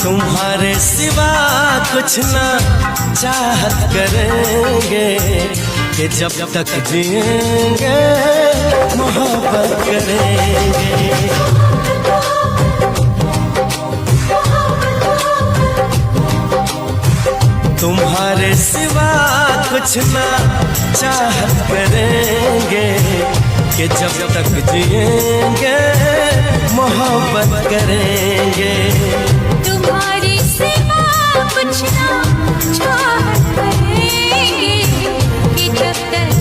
तुम्हारे सिवा कुछ ना चाहत करेंगे कि जब तक जिएंगे मोहब्बत करेंगे। तुम्हारे सिवा कुछ ना चाहत करेंगे कि जब तक जिएंगे मोहब्बत करेंगे। तुम्हारे सिवा कुछ ना चाहत करेंगे कि जब तक